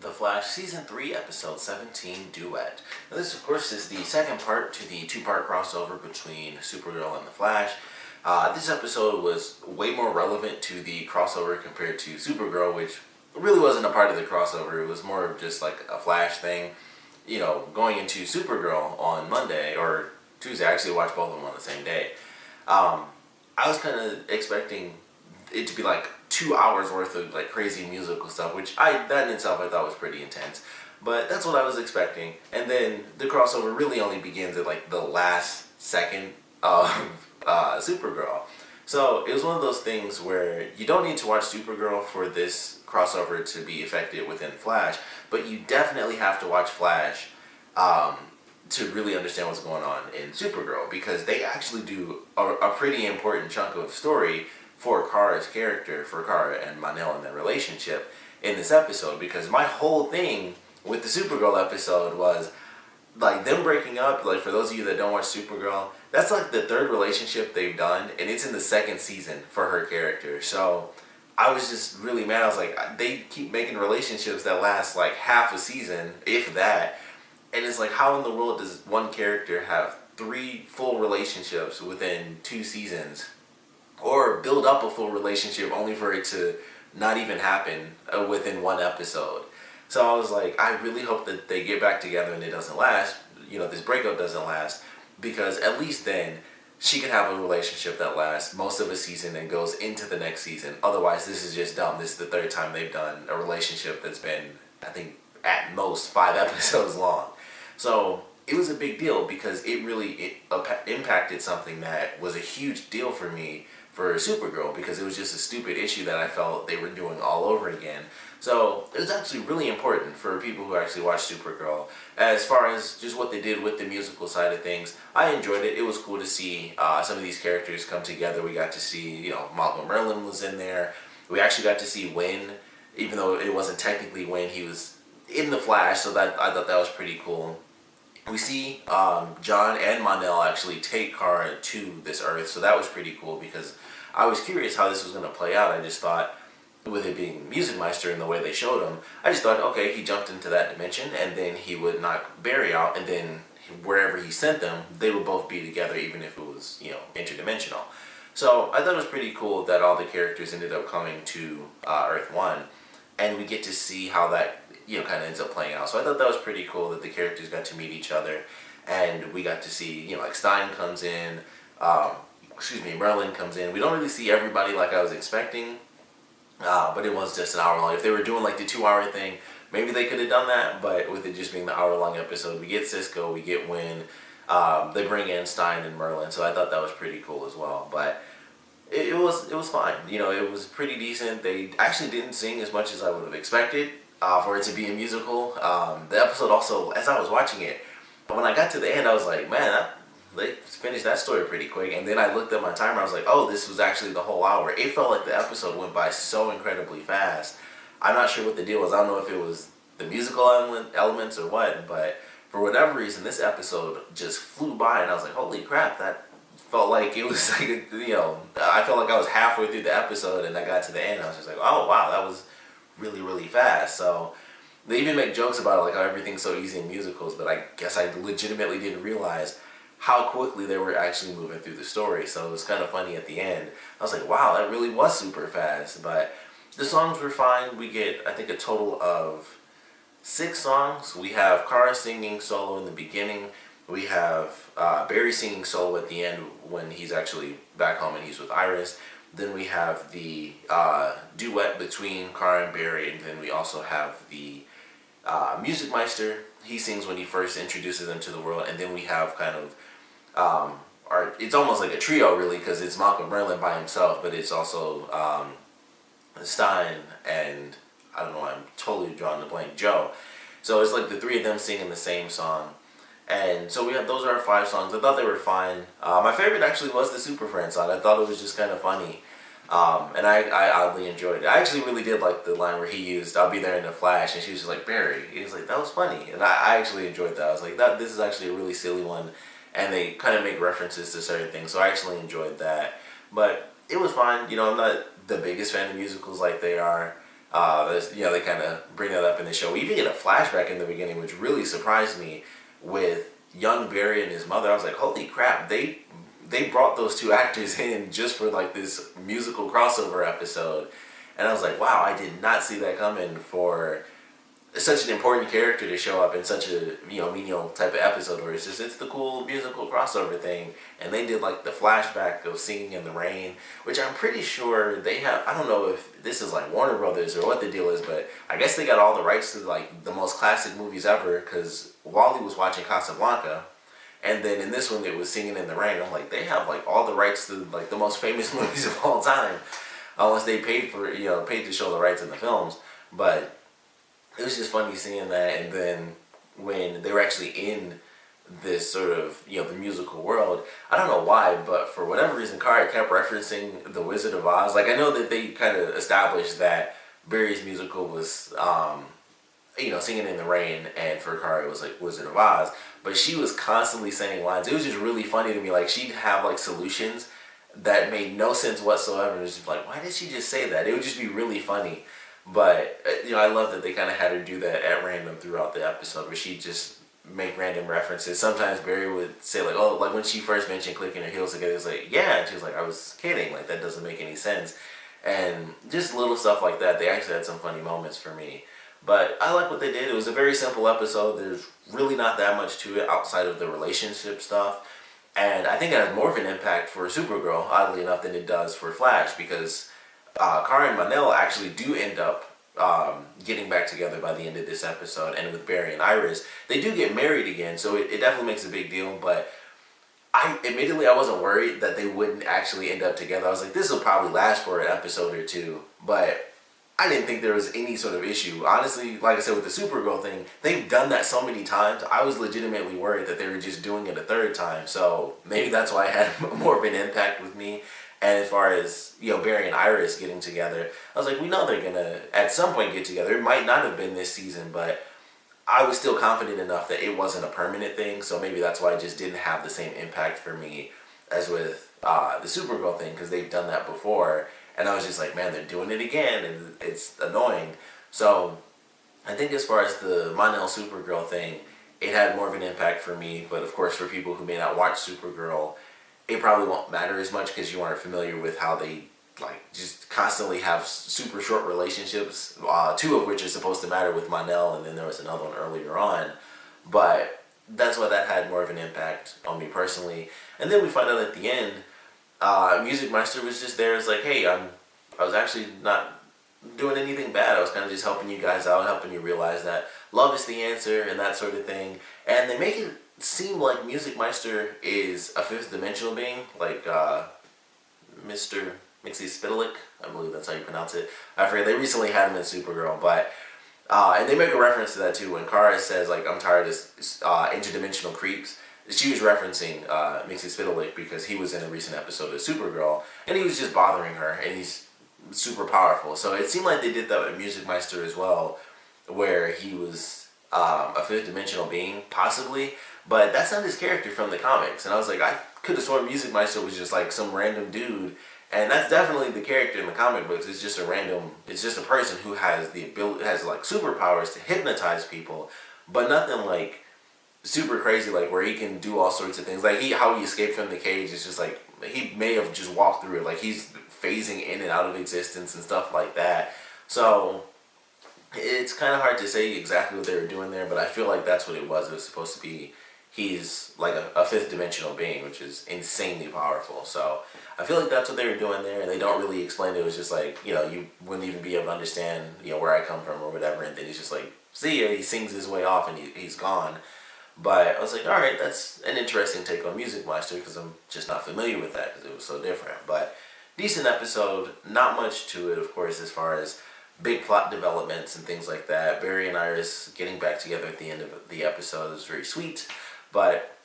The Flash Season 3, Episode 17, Duet. Now this, of course, is the second part to the two-part crossover between Supergirl and The Flash. This episode was way more relevant to the crossover compared to Supergirl, which really wasn't a part of the crossover. It was more of just like a Flash thing. You know, going into Supergirl on Monday, or Tuesday, I actually watched both of them on the same day. I was kind of expecting it to be like 2 hours worth of like crazy musical stuff, which that in itself I thought was pretty intense. But that's what I was expecting. And then the crossover really only begins at like the last second of Supergirl. So it was one of those things where you don't need to watch Supergirl for this crossover to be effective within Flash, but you definitely have to watch Flash to really understand what's going on in Supergirl, because they actually do a pretty important chunk of story for Kara's character, for Kara and Mon-El and their relationship in this episode. Because my whole thing with the Supergirl episode was like them breaking up. Like, for those of you that don't watch Supergirl, that's like the third relationship they've done, and it's in the second season for her character. So I was just really mad. I was like, they keep making relationships that last like half a season, if that. And it's like, how in the world does one character have 3 full relationships within 2 seasons? Or build up a full relationship only for it to not even happen within 1 episode. So I was like, I really hope that they get back together and it doesn't last. You know, this breakup doesn't last. Because at least then, she could have a relationship that lasts most of a season and goes into the next season. Otherwise, this is just dumb. This is the 3rd time they've done a relationship that's been, I think, at most 5 episodes long. So it was a big deal because it really impacted something that was a huge deal for me for Supergirl, because it was just a stupid issue that I felt they were doing all over again. So it was actually really important for people who actually watch Supergirl. As far as just what they did with the musical side of things, I enjoyed it. It was cool to see some of these characters come together. We got to see, you know, Malcolm Merlin was in there. We actually got to see Wynn, even though it wasn't technically Wynn, he was in the Flash, so that I thought that was pretty cool. We see John and Mon-El actually take Kara to this Earth, so that was pretty cool because I was curious how this was going to play out. I just thought, with it being Meister and the way they showed him, I just thought, okay, he jumped into that dimension and then he would knock Barry out, and then wherever he sent them, they would both be together, even if it was, you know, interdimensional. So I thought it was pretty cool that all the characters ended up coming to Earth 1, and we get to see how that, you know, kind of ends up playing out. So I thought that was pretty cool that the characters got to meet each other, and we got to see, you know, like Stein comes in, Merlin comes in. We don't really see everybody like I was expecting, but it was just an hour long. If they were doing like the 2-hour thing, maybe they could have done that, but with it just being the hour-long episode, we get Cisco, we get Wynn, they bring in Stein and Merlin, so I thought that was pretty cool as well. But it was fine. You know, it was pretty decent. They actually didn't sing as much as I would have expected for it to be a musical. The episode also, as I was watching it, when I got to the end, I was like, man, they finished that story pretty quick. And then I looked at my timer, I was like, oh, this was actually the whole hour. It felt like the episode went by so incredibly fast. I'm not sure what the deal was. I don't know if it was the musical elements or what, but for whatever reason, this episode just flew by, and I was like, holy crap, that felt like it was like, you know, I felt like I was halfway through the episode and I got to the end, and I was just like, oh wow, that was really, really fast. So they even make jokes about it, like how everything's so easy in musicals, but I guess I legitimately didn't realize how quickly they were actually moving through the story. So it was kind of funny at the end. I was like, wow, that really was super fast. But the songs were fine. We get, I think, a total of 6 songs. We have Kara singing solo in the beginning. We have Barry singing solo at the end when he's actually back home and he's with Iris. Then we have the duet between Kara and Barry, and then we also have the Meister. He sings when he first introduces them to the world, and then we have kind of, it's almost like a trio really, because it's Malcolm Merlin by himself, but it's also Stein and, I don't know, I'm totally drawing the blank, Joe. So it's like the 3 of them singing the same song. And so we have, those are our 5 songs. I thought they were fine. My favorite actually was the Super Friends song. I thought it was just kind of funny. And I oddly enjoyed it. I actually really did like the line where he used, I'll be there in a flash, and she was just like, Barry. He was like, that was funny. And I actually enjoyed that. I was like, this is actually a really silly one. And they kind of make references to certain things, so I actually enjoyed that. But it was fine. You know, I'm not the biggest fan of musicals like they are. They kind of bring that up in the show. We even get a flashback in the beginning, which really surprised me, with young Barry and his mother. I was like, holy crap, they brought those two actors in just for like this musical crossover episode. And I was like, wow, I did not see that coming for such an important character to show up in such a menial type of episode where it's the cool musical crossover thing. And they did like the flashback of Singing in the Rain, which I'm pretty sure they have. I don't know if this is like Warner Brothers or what the deal is, but I guess they got all the rights to like the most classic movies ever, because Wally was watching Casablanca, and then in this one it was Singing in the Rain. I'm like, they have like all the rights to like the most famous movies of all time, unless they paid to show the rights in the films. But it was just funny seeing that. And then when they were actually in this sort of the musical world, I don't know why, but for whatever reason Kari kept referencing The Wizard of Oz. Like, I know that they kind of established that Barry's musical was Singing in the Rain, and for Kari it was like Wizard of Oz, but she was constantly saying lines. It was just really funny to me. Like, she'd have like solutions that made no sense whatsoever. It was just like, why did she just say that? It would just be really funny. But I love that they kind of had her do that at random throughout the episode, where she'd just make random references. Sometimes Barry would say like, oh, like when she first mentioned clicking her heels together, it's like, yeah, and she was like, I was kidding, like that doesn't make any sense. And just little stuff like that. They actually had some funny moments for me. But I like what they did. It was a very simple episode. There's really not that much to it outside of the relationship stuff. And I think it has more of an impact for Supergirl, oddly enough, than it does for Flash, because Kara and Mon-El actually do end up getting back together by the end of this episode. And with Barry and Iris, they do get married again, so it definitely makes a big deal. But admittedly, I wasn't worried that they wouldn't actually end up together. I was like, this will probably last for an episode or two, but I didn't think there was any sort of issue. Honestly, like I said, with the Supergirl thing, they've done that so many times. I was legitimately worried that they were just doing it a third time. So maybe that's why it had more of an impact with me. And as far as, Barry and Iris getting together, I was like, we know they're going to at some point get together. It might not have been this season, but I was still confident enough that it wasn't a permanent thing. So maybe that's why it just didn't have the same impact for me as with the Supergirl thing, because they've done that before. And I was just like, man, they're doing it again, and it's annoying. So I think as far as the Mon-El Supergirl thing, it had more of an impact for me. But of course, for people who may not watch Supergirl, it probably won't matter as much because you aren't familiar with how they just constantly have super short relationships. Two of which are supposed to matter with Mon-El, and then there was another one earlier on. But that's why that had more of an impact on me personally. And then we find out at the end, Meister was just there. It's like, hey, I was actually not doing anything bad. I was kind of just helping you guys out, helping you realize that love is the answer and that sort of thing. And they make it seem like Meister is a fifth dimensional being, like Mr. Invisiblekatana, I believe that's how you pronounce it. I forget. They recently had him in Supergirl, but and they make a reference to that too when Kara says like, I'm tired of interdimensional creeps. She was referencing Invisiblekatana because he was in a recent episode of Supergirl, and he was just bothering her, and he's super powerful. So it seemed like they did that with Meister as well, where he was a fifth dimensional being, possibly, but that's not his character from the comics. And I was like, I could have sworn Meister was just like some random dude, and that's definitely the character in the comic books. It's just a person who has the ability, has like superpowers to hypnotize people, but nothing like super crazy, like where he can do all sorts of things. Like how he escaped from the cage is just like, he may have just walked through it. Like he's phasing in and out of existence and stuff like that. So it's kind of hard to say exactly what they were doing there, but I feel like that's what it was. It was supposed to be, he's like a fifth dimensional being, which is insanely powerful. So I feel like that's what they were doing there, and they don't really explain it. It was just like, you wouldn't even be able to understand, where I come from or whatever, and then he's just like, see ya, he sings his way off and he's gone. But I was like, alright, that's an interesting take on Meister, because I'm just not familiar with that, because it was so different. But decent episode, not much to it, of course, as far as big plot developments and things like that. Barry and Iris getting back together at the end of the episode was very sweet, but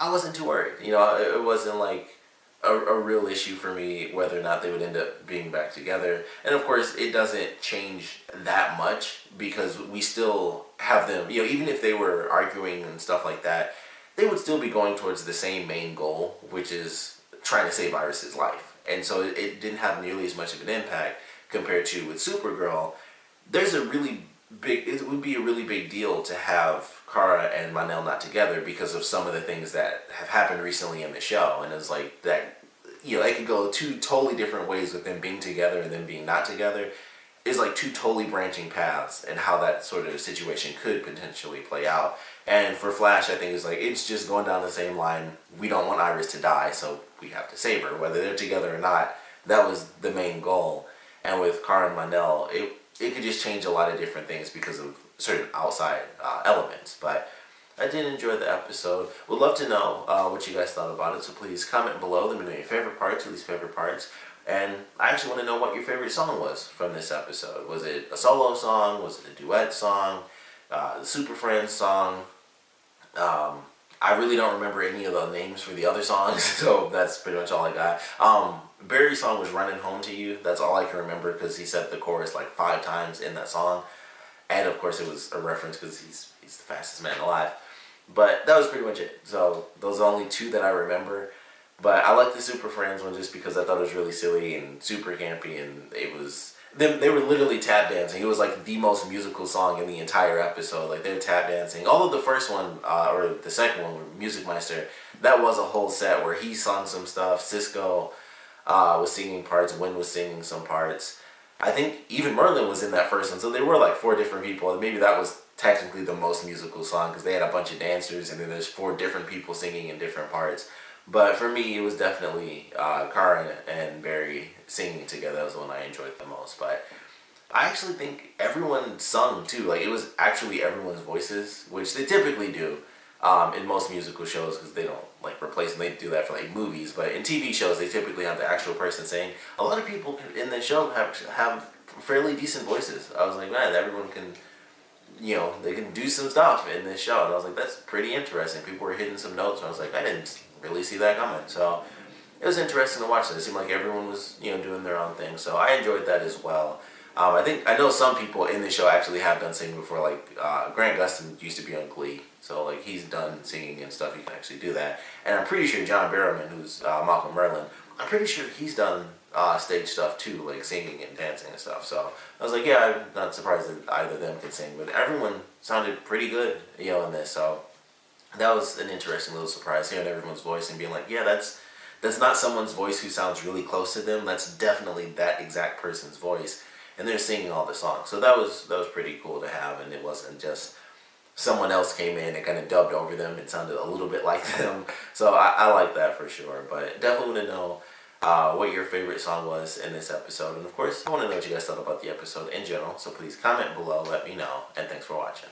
I wasn't too worried. It wasn't like a real issue for me whether or not they would end up being back together. And of course, it doesn't change that much because we still have them, even if they were arguing and stuff like that, they would still be going towards the same main goal, which is trying to save Iris's life. And so it didn't have nearly as much of an impact compared to with Supergirl. there's a really big, it would be a really big deal to have Kara and Mon-El not together because of some of the things that have happened recently in the show. And it's like that, you know, it could go two totally different ways with them being together and them being not together. Is like two totally branching paths and how that sort of situation could potentially play out. And for Flash, I think it's like, it's just going down the same line. We don't want Iris to die, so we have to save her. Whether they're together or not, that was the main goal. And with Kara and Mon-El, it could just change a lot of different things because of certain outside elements. But I did enjoy the episode. Would love to know what you guys thought about it, so please comment below. Let me know your favorite parts, your least favorite parts. And I actually want to know what your favorite song was from this episode. Was it a solo song? Was it a duet song? The Super Friends song? I really don't remember any of the names for the other songs, so that's pretty much all I got. Barry's song was Running Home to You. That's all I can remember because he said the chorus like 5 times in that song. And of course it was a reference because he's the fastest man alive. But that was pretty much it. So those are the only 2 that I remember. But I like the Super Friends one just because I thought it was really silly and super campy, and it was they were literally tap dancing. It was like the most musical song in the entire episode. Like they're tap dancing. Although the first one or the second one, Meister, that was a whole set where he sung some stuff. Cisco was singing parts. Wynn was singing some parts. I think even Merlin was in that first one. So there were like 4 different people, and maybe that was technically the most musical song because they had a bunch of dancers, and then there's 4 different people singing in different parts. But for me, it was definitely Kara and Barry singing together. That was the one I enjoyed the most. But I actually think everyone sung too. Like, it was actually everyone's voices, which they typically do in most musical shows because they don't like replace them. They do that for like movies. But in TV shows, they typically have the actual person sing. A lot of people in the show have fairly decent voices. I was like, man, everyone can, you know, they can do some stuff in this show. And I was like, that's pretty interesting. People were hitting some notes, and I was like, I didn't really see that coming. So it was interesting to watch. It seemed like everyone was, you know, doing their own thing. So I enjoyed that as well. I know some people in the show actually have done singing before. Like Grant Gustin used to be on Glee, so like he's done singing and stuff. He can actually do that. And I'm pretty sure John Barrowman, who's Malcolm Merlin, I'm pretty sure he's done stage stuff too, like singing and dancing and stuff. So I was like, yeah, I'm not surprised that either of them can sing. But everyone sounded pretty good, you know, in this. So that was an interesting little surprise, hearing everyone's voice and being like, yeah, that's not someone's voice who sounds really close to them. That's definitely that exact person's voice, and they're singing all the songs. So that was pretty cool to have, and it wasn't just someone else came in and kind of dubbed over them. It sounded a little bit like them. So I like that for sure. But definitely want to know what your favorite song was in this episode, and of course, I want to know what you guys thought about the episode in general. So please comment below, let me know, and thanks for watching.